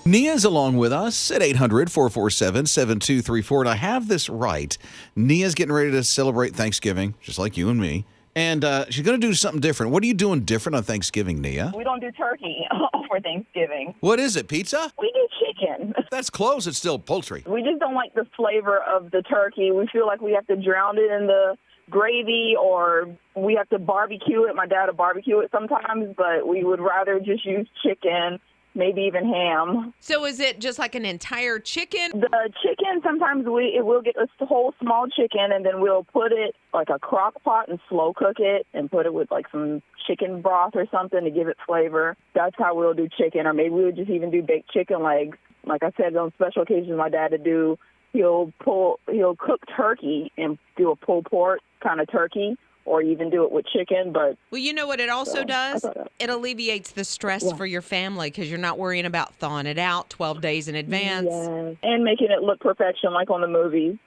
Nia's along with us at 800-447-7234. And I have this right. Nia's getting ready to celebrate Thanksgiving, just like you and me. And she's going to do something different. What are you doing different on Thanksgiving, Nia? We don't do turkey for Thanksgiving. What is it, pizza? We do chicken. That's close. It's still poultry. We just don't like the flavor of the turkey. We feel like we have to drown it in the gravy, or we have to barbecue it. My dad will barbecue it sometimes, but we would rather just use chicken, maybe even ham. So is it just like an entire chicken? The chicken, sometimes we'll get a whole small chicken, and then we'll put it like a crock pot and slow cook it and put it with like some chicken broth or something to give it flavor. That's how we'll do chicken. Or maybe we would just even do baked chicken legs. Like I said, on special occasions my dad would do, he'll cook turkey and do a pulled pork kind of turkey, or even do it with chicken. But well, you know what it also does? It alleviates the stress for your family because you're not worrying about thawing it out 12 days in advance. Yes. And making it look perfection like on the movies.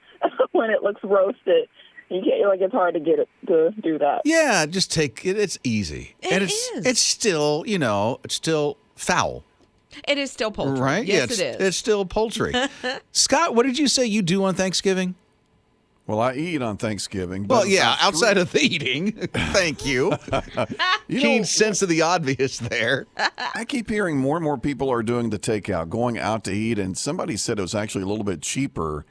When it looks roasted, you can't, like, it's hard to get it to do that. Yeah, just take it. It's easy. It's still, it's still foul. It is still poultry. Right? Yes, it is. It's still poultry. Scott, what did you say you do on Thanksgiving? Well, I eat on Thanksgiving. Well, yeah, outside of the eating. Thank you. Keen sense of the obvious there. I keep hearing more and more people are doing the takeout, going out to eat, and somebody said it was actually a little bit cheaper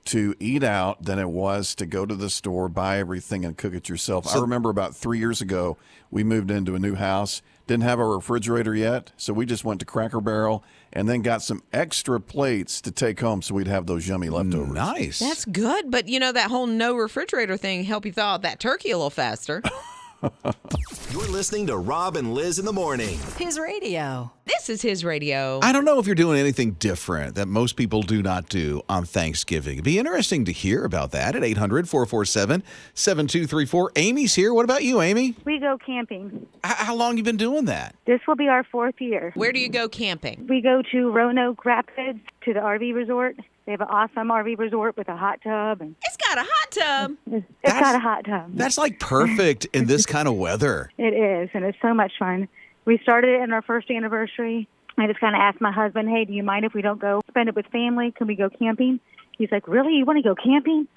to eat out than it was to go to the store, buy everything, and cook it yourself. I remember about 3 years ago, we moved into a new house, didn't have a refrigerator yet, so we just went to Cracker Barrel and then got some extra plates to take home so we'd have those yummy leftovers. Nice. That's good, but that whole no refrigerator thing help you thaw out that turkey a little faster. You're listening to Rob and Liz in the morning. His radio. This is his radio. I don't know if you're doing anything different that most people do not do on Thanksgiving. It'd be interesting to hear about that at 800-447-7234. Amy's here. What about you, Amy? We go camping. How long you been doing that? This will be our 4th year. Where do you go camping? We go to Roanoke Rapids to the RV resort. They have an awesome RV resort with a hot tub. And it's got a hot tub. It's got a hot tub. That's like perfect in this kind of weather. It is, and it's so much fun. We started it on our first anniversary. I just kind of asked my husband, hey, do you mind if we don't go spend it with family? Can we go camping? He's like, really? You want to go camping?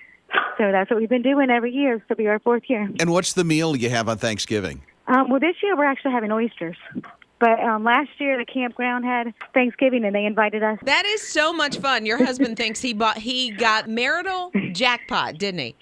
So that's what we've been doing every year. This will be our 4th year. And what's the meal you have on Thanksgiving? Well, this year we're actually having oysters. But last year the campground had Thanksgiving and they invited us. That is so much fun. Your husband thinks he got marital jackpot, didn't he?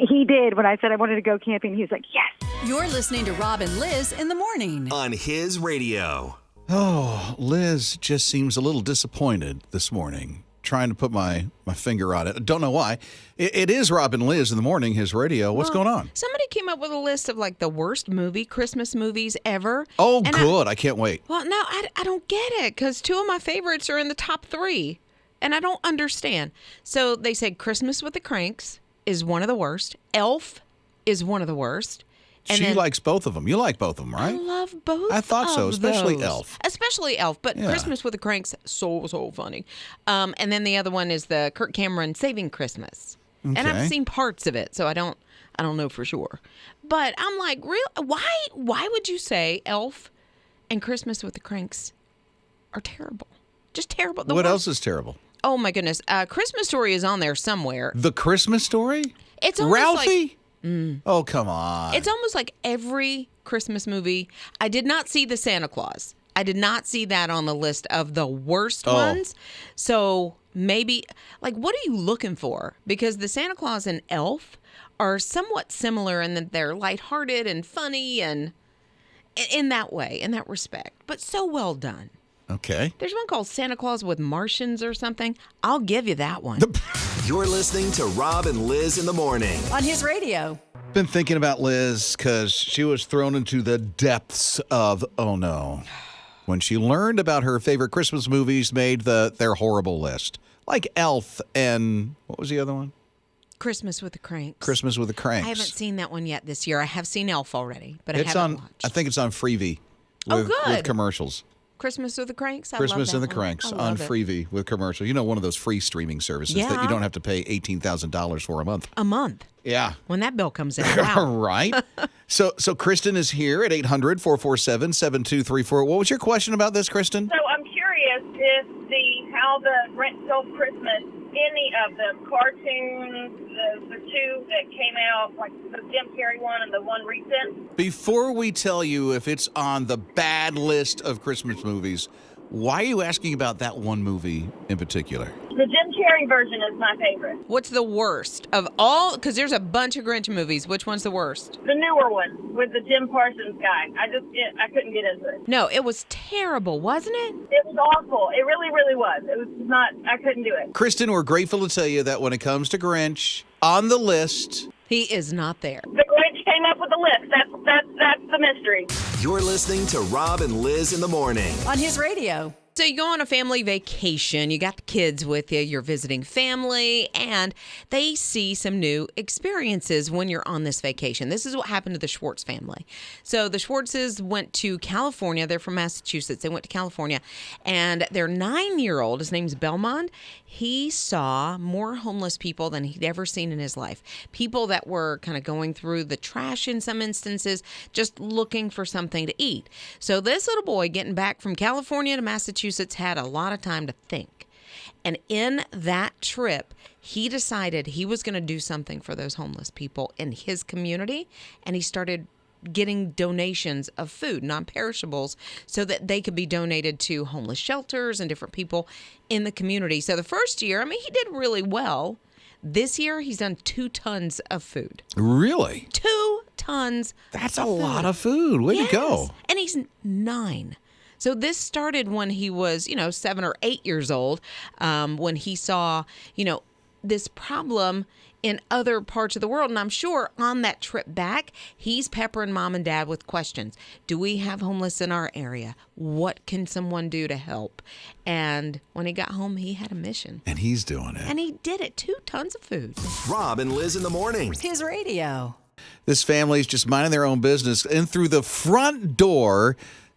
He did. When I said I wanted to go camping, he was like, yes. You're listening to Rob and Liz in the morning. On his radio. Oh, Liz just seems a little disappointed this morning. Trying to put my finger on it. I don't know why. It is Rob and Liz in the morning, his radio. What's going on? Somebody came up with a list of like the worst Christmas movies ever. Oh, and good. I can't wait. Well, no, I don't get it because 2 of my favorites are in the top 3, and I don't understand. So they said Christmas with the Cranks is one of the worst. Elf is one of the worst. And she likes both of them. You like both of them, right? I love both. I thought so, especially those. Elf. Especially Elf, but Yeah. Christmas with the Cranks, so funny. And then the other one is the Kirk Cameron Saving Christmas. Okay. And I've seen parts of it, so I don't know for sure. But I'm like, why would you say Elf and Christmas with the Cranks are terrible? Just terrible. What else is terrible? Oh my goodness. Christmas Story is on there somewhere. The Christmas Story? It's almost Ralphie? like Oh, come on. It's almost like every Christmas movie. I did not see the Santa Claus. I did not see that on the list of the worst ones. So maybe, like, what are you looking for? Because the Santa Claus and Elf are somewhat similar in that they're lighthearted and funny and in that way, in that respect, but so well done. Okay. There's one called Santa Claus with Martians or something. I'll give you that one. You're listening to Rob and Liz in the morning. On his radio. Been thinking about Liz because she was thrown into the depths of, oh no, when she learned about her favorite Christmas movies made their horrible list. Like Elf and, what was the other one? Christmas with the Cranks. Christmas with the Cranks. I haven't seen that one yet this year. I have seen Elf already, but I haven't watched. I think it's on Freevee with commercials. Christmas with the Cranks? Christmas love and the that one. Cranks I on love it. Freevee with commercial. You know, one of those free streaming services that Yeah. you don't have to pay $18,000 for a month. A month. Yeah. When that bill comes in. Wow. Right. So Kristen is here at 800-447-7234. What was your question about this, Kristen? So I'm curious if how the Grinch Stole Christmas, any of the cartoons, the two that came out, like the Jim Carrey one and the one recent. Before we tell you if it's on the bad list of Christmas movies, why are you asking about that one movie in particular? The Jim Carrey version is my favorite. What's the worst of all? Because there's a bunch of Grinch movies. Which one's the worst? The newer one with the Jim Parsons guy. I couldn't get into it. No, it was terrible, wasn't it? It was awful. It really, really was. It was not, I couldn't do it. Kristen, we're grateful to tell you that when it comes to Grinch, on the list, He is not there. The Grinch came up with the list. That's the mystery. You're listening to Rob and Liz in the morning. On his radio. So you go on a family vacation, you got the kids with you, you're visiting family, and they see some new experiences when you're on this vacation. This is what happened to the Schwartz family. So the Schwartzes went to California. They're from Massachusetts. They went to California, and their 9-year-old, his name's Belmont, he saw more homeless people than he'd ever seen in his life. People that were kind of going through the trash in some instances, just looking for something to eat. So this little boy getting back from California to Massachusetts had a lot of time to think. And in that trip, he decided he was going to do something for those homeless people in his community. And he started getting donations of food, non-perishables, so that they could be donated to homeless shelters and different people in the community. So the first year, he did really well. This year, he's done 2 tons of food. really? 2 tons. That's of a food. lot of food. Way to go. Yes. And he's 9. So this started when he was, 7 or 8 years old, when he saw, this problem in other parts of the world. And I'm sure on that trip back, he's peppering mom and dad with questions. Do we have homeless in our area? What can someone do to help? And when he got home, he had a mission. And he's doing it. And he did it. 2 tons of food. Rob and Liz in the morning. His radio. This family's just minding their own business. And through the front door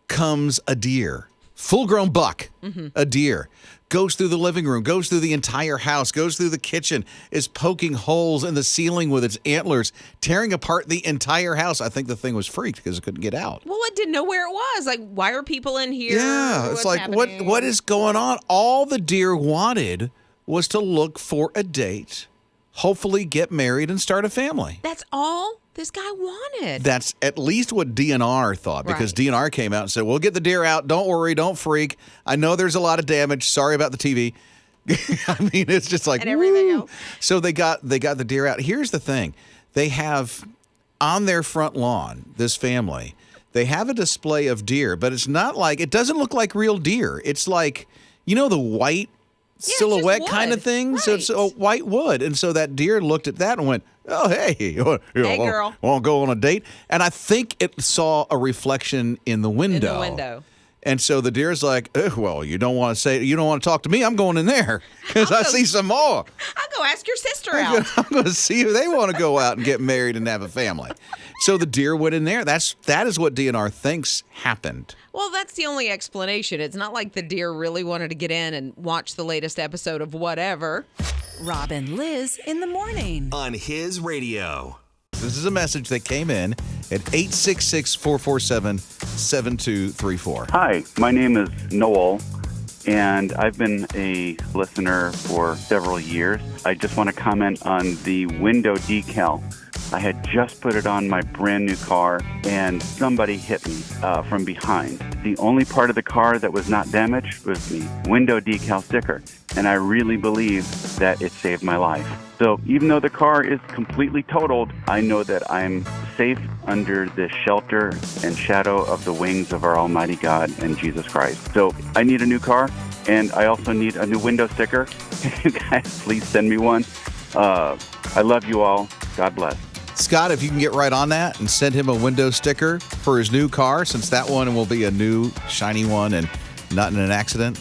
comes a deer. Full-grown buck. A deer. Goes through the living room, goes through the entire house, goes through the kitchen, is poking holes in the ceiling with its antlers, tearing apart the entire house. I think the thing was freaked because it couldn't get out. Well, it didn't know where it was. Like, why are people in here? Yeah, it's What's like, happening? what is going on? All the deer wanted was to look for a date, hopefully get married and start a family. That's all this guy wanted. That's at least what DNR thought, because Right. DNR came out and said, we'll get the deer out. Don't worry. Don't freak. I know there's a lot of damage. Sorry about the TV. It's just like, And everything woo. else. So they got the deer out. Here's the thing. They have on their front lawn, this family, they have a display of deer, but it's not like, it doesn't look like real deer. It's like, the white just silhouette kind of wood. thing. So it's Right. white wood. And so that deer looked at that and went, oh, hey, Hey, girl. Want to go on a date? And I think it saw a reflection in the window. And so the deer's like, well, you don't want to talk to me. I'm going in there because I see some more. I'll go ask your sister out. I'm going to see if they want to go out and get married and have a family. So the deer went in there. That is what DNR thinks happened. Well, that's the only explanation. It's not like the deer really wanted to get in and watch the latest episode of whatever. Rob and Liz in the morning. On his radio. This is a message that came in at 866-447-7234. Hi, my name is Noel, and I've been a listener for several years. I just want to comment on the window decal. I had just put it on my brand new car, and somebody hit me from behind. The only part of the car that was not damaged was the window decal sticker, and I really believe that it saved my life. So even though the car is completely totaled, I know that I'm safe under the shelter and shadow of the wings of our Almighty God and Jesus Christ. So I need a new car, and I also need a new window sticker. You guys, please send me one. I love you all. God bless. Scott, if you can get right on that and send him a window sticker for his new car, since that one will be a new shiny one and not in an accident.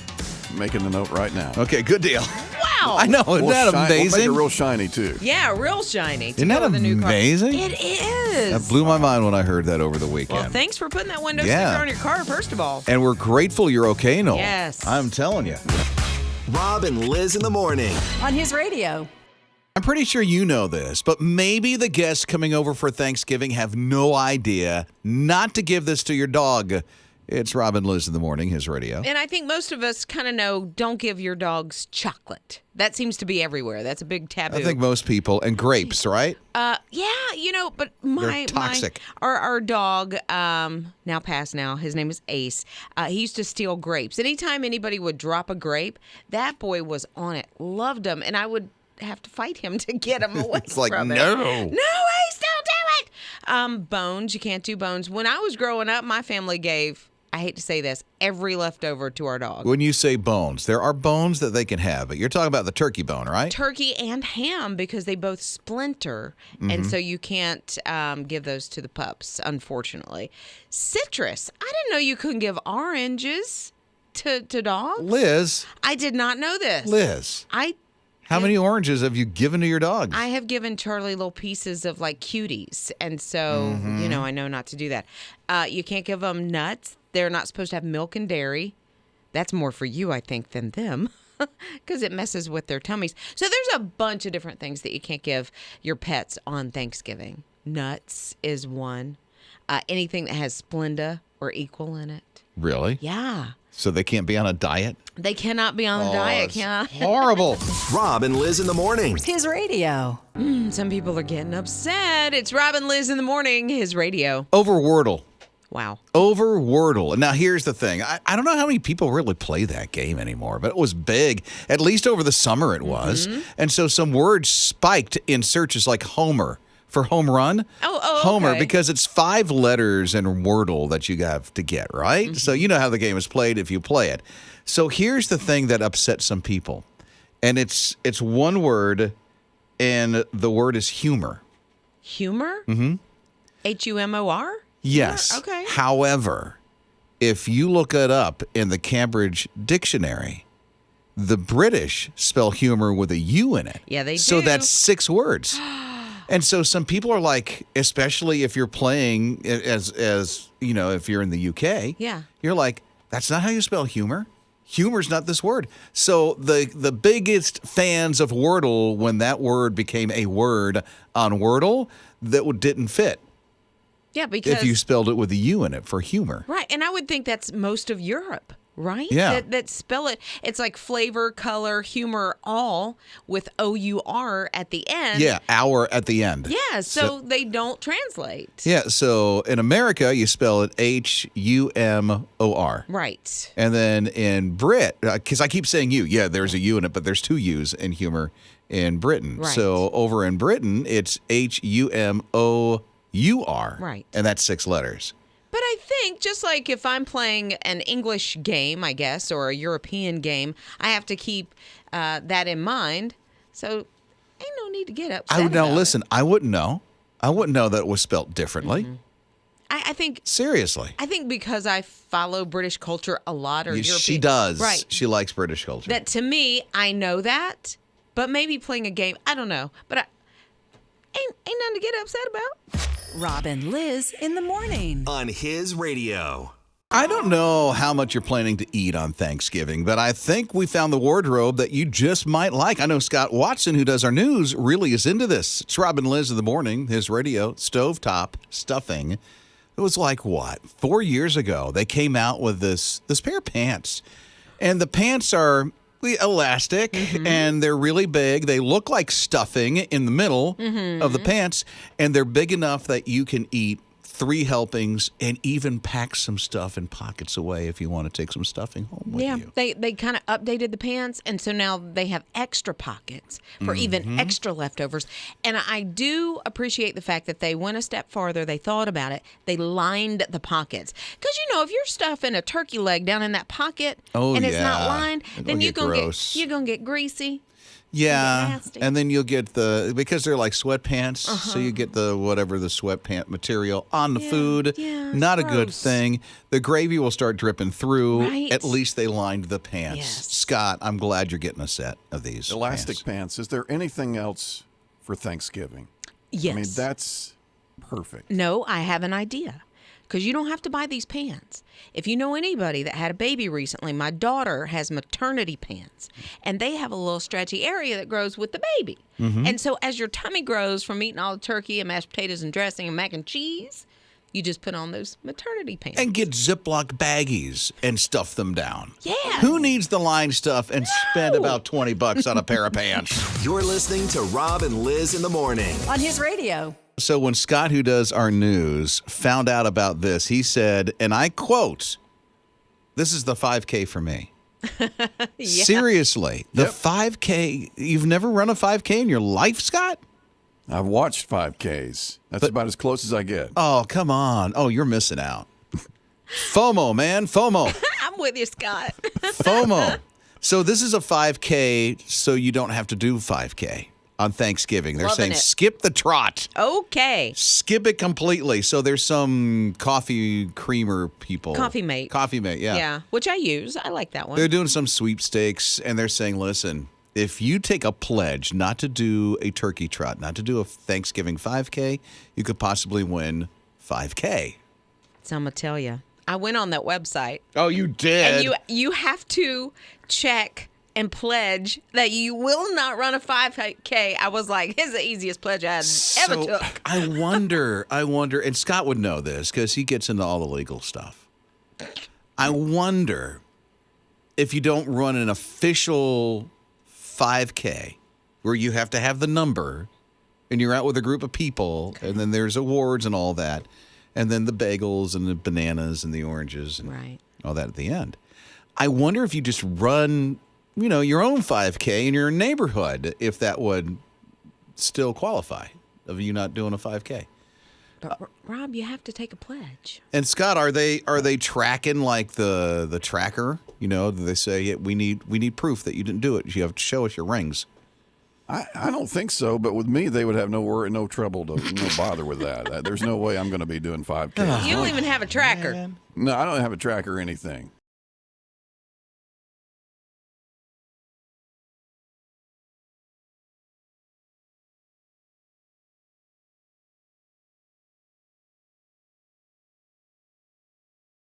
Making the note right now. Okay, good deal. Wow. Wow. I know. Isn't that We'll amazing? make it real shiny, too. Yeah, real shiny. Isn't that the new car. amazing? It is. That blew my mind when I heard that over the weekend. Well, thanks for putting that window Yeah. sticker on your car, first of all. And we're grateful you're okay, Noel. Yes. I'm telling you. Rob and Liz in the morning. On his radio. I'm pretty sure you know this, but maybe the guests coming over for Thanksgiving have no idea not to give this to your dog. It's Rob and Liz in the morning, his radio. And I think most of us kind of know, don't give your dogs chocolate. That seems to be everywhere. That's a big taboo. I think most people, and grapes, right? Yeah, but They're toxic. Our dog, now passed now, his name is Ace. He used to steal grapes. Anytime anybody would drop a grape, that boy was on it. Loved them. And I would have to fight him to get him away It's like, from it. no. No, Ace, don't do it. Bones, you can't do bones. When I was growing up, my family gave, I hate to say this, every leftover to our dog. When you say bones, there are bones that they can have, but you're talking about the turkey bone, right? Turkey and ham, because they both splinter, and so you can't give those to the pups, unfortunately. Citrus, I didn't know you couldn't give oranges to dogs. Liz. I did not know this. Liz. How many oranges have you given to your dog? I have given Charlie little pieces of like cuties, and so, I know not to do that. You can't give them nuts. They're not supposed to have milk and dairy. That's more for you, I think, than them, because it messes with their tummies. So there's a bunch of different things that you can't give your pets on Thanksgiving. Nuts is one. Anything that has Splenda or Equal in it. Really? Yeah. So they can't be on a diet? They cannot be on the diet. It's horrible. Rob and Liz in the morning. His radio. Some people are getting upset. It's Rob and Liz in the morning, his radio. Over Wordle. Wow. Over Wordle. Now, here's the thing. I don't know how many people really play that game anymore, but it was big. At least over the summer it was. And so some words spiked in searches like Homer for home run. Homer, okay. because it's 5 letters in Wordle that you have to get, right? So you know how the game is played if you play it. So here's the thing that upset some people. And it's one word, and the word is humor. Humor? Mm-hmm. Humor? Yes. Okay. However, if you look it up in the Cambridge Dictionary, the British spell humor with a U in it. Yeah, they do. So that's 6 words. And so some people are like, especially if you're playing as if you're in the UK, Yeah. you're like, that's not how you spell humor. Humor's not this word. So the biggest fans of Wordle, when that word became a word on Wordle, that didn't fit. Yeah, because If you spelled it with a U in it for humor. right, and I would think that's most of Europe, right? Yeah. That spell it. It's like flavor, color, humor, all with OUR at the end. Yeah, hour at the end. Yeah, so they don't translate. Yeah, so in America, you spell it HUMOR. Right. And then in Brit, because I keep saying U. Yeah, there's a U in it, but there's 2 U's in humor in Britain. Right. So over in Britain, it's HUMOUR. Right. And that's 6 letters. But I think just like if I'm playing an English game, I guess, or a European game, I have to keep that in mind. So ain't no need to get upset about it. Listen, I wouldn't know. I wouldn't know that it was spelled differently. I think Seriously. I think because I follow British culture a lot, or European. She does. Right. She likes British culture. That to me, I know that, but maybe playing a game, I don't know. But ain't nothing to get upset about. Rob and Liz in the morning. On his radio. I don't know how much you're planning to eat on Thanksgiving, but I think we found the wardrobe that you just might like. I know Scott Watson, who does our news, really is into this. It's Rob and Liz in the morning, his radio, stovetop stuffing. It was like, 4 years ago, they came out with this pair of pants. And the pants are elastic, and they're really big. They look like stuffing in the middle of the pants, and they're big enough that you can eat 3 helpings and even pack some stuff in pockets away if you want to take some stuffing home with you. They kind of updated the pants, and so now they have extra pockets for even extra leftovers. And I do appreciate the fact that they went a step farther. They thought about it. They lined the pockets. Because, if you're stuffing a turkey leg down in that pocket and it's not lined, It'll then get gross. you're going to get greasy. Yeah, nasty. and then you'll get because they're like sweatpants, so you get the sweatpant material on the food. yeah, Not a good gross. thing. The gravy will start dripping through. Right. At least they lined the pants. Yes. Scott, I'm glad you're getting a set of these Elastic pants. Is there anything else for Thanksgiving? Yes. I mean, that's perfect. No, I have an idea. Because you don't have to buy these pants. If you know anybody that had a baby recently, my daughter has maternity pants. And they have a little stretchy area that grows with the baby. And so as your tummy grows from eating all the turkey and mashed potatoes and dressing and mac and cheese, you just put on those maternity pants. And get Ziploc baggies and stuff them down. Yeah. Who needs the line stuff and spend about $20 on a pair of pants? You're listening to Rob and Liz in the morning. On his radio. So when Scott, who does our news, found out about this, he said, and I quote, "This is the 5K for me." Seriously, the 5K, you've never run a 5K in your life, Scott? I've watched 5Ks. That's about as close as I get. Oh, come on. Oh, you're missing out. FOMO, man. FOMO. I'm with you, Scott. FOMO. So this is a 5K so you don't have to do 5K on Thanksgiving. They're Loving saying it. skip the trot. Okay. Skip it completely. So there's some coffee creamer people. Coffee Mate. Coffee Mate, yeah. Yeah, which I use. I like that one. They're doing some sweepstakes, and they're saying, listen, if you take a pledge not to do a turkey trot, not to do a Thanksgiving 5K, you could possibly win 5K. So I'm going to tell you. I went on that website. Oh, you did? And you have to check and pledge that you will not run a 5K. I was like, it's the easiest pledge I ever took. I wonder, and Scott would know this because he gets into all the legal stuff. I wonder if you don't run an official 5K where you have to have the number and you're out with a group of people and then there's awards and all that and then the bagels and the bananas and the oranges and all that at the end. I wonder if you just run, your own 5K in your neighborhood, if that would still qualify of you not doing a 5K. But Rob, you have to take a pledge. And Scott, are they tracking like the tracker? They say we need proof that you didn't do it. You have to show us your rings. I don't think so, but with me, they would have no trouble no bother with that. There's no way I'm going to be doing 5K. You don't even have a tracker. No, I don't have a tracker or anything.